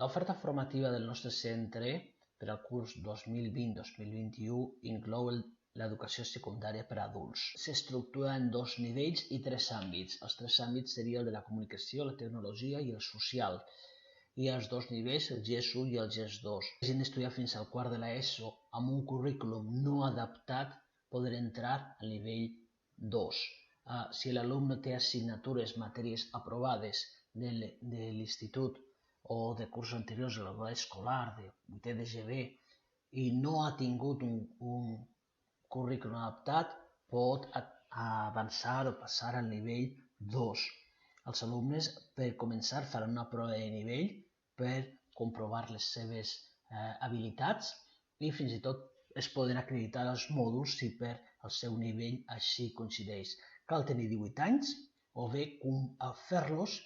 L'oferta formativa del nostre centre per al curs 2020-2021 inclou l'educació secundària per a adults. S'estructura en 2 nivells i 3 àmbits. Els 3 àmbits serien el de la comunicació, la tecnologia i el social. I els 2 nivells, el GES1 i el GES2. Si hagin estudiat fins al quart de l'ESO amb un currículum no adaptat, poden entrar al nivell 2. Si l'alumne té assignatures, matèries aprovades de l'institut o de cursos anteriors a l'hora escolar, de 8è de GB, i no ha tingut un currículum adaptat, pot avançar o passar al nivell 2. Els alumnes, per començar, faran una prova de nivell per comprovar les seves habilitats i fins i tot es poden acreditar els mòduls si per el seu nivell així coincideix. Cal tenir 18 anys o bé fer-los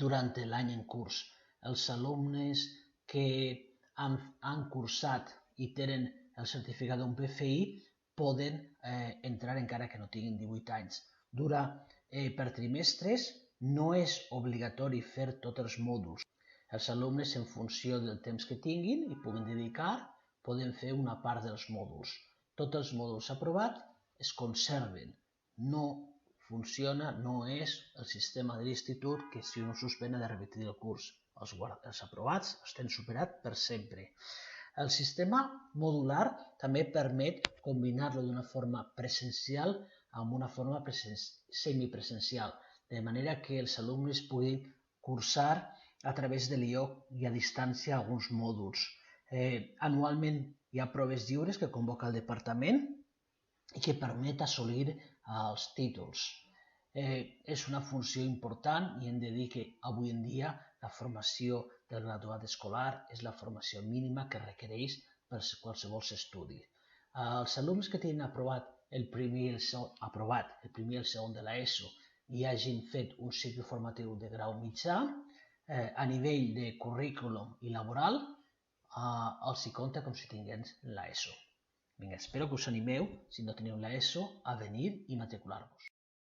durant l'any en curs. Els alumnes que han cursat i tenen el certificat d'un PFI poden entrar encara que no tinguin 18 anys. Dura per trimestres, no és obligatori fer tots els mòduls. Els alumnes, en funció del temps que tinguin i puguin dedicar, poden fer una part dels mòduls. Tots els mòduls aprovats es conserven. No funciona, no és el sistema de l'institut que si un suspèn ha de repetir el curs. Els aprovats els tenen superat per sempre. El sistema modular també permet combinar-lo d'una forma presencial amb una forma semipresencial, de manera que els alumnes puguin cursar a través de l'IO i a distància alguns mòduls. Anualment hi ha proves lliures que convoca el departament i que permet assolir els títols. És una funció important i hem de dir que avui en dia la formació del graduat escolar és la formació mínima que requereix per qualsevol estudi. Els alumnes que tenen aprovat el primer i el segon de l'ESO i hagin fet un cicle formatiu de grau mitjà, a nivell de currículum i laboral, els hi compta com si tingués l'ESO. Espero que us animeu, si no teniu l'ESO, a venir i matricular-vos.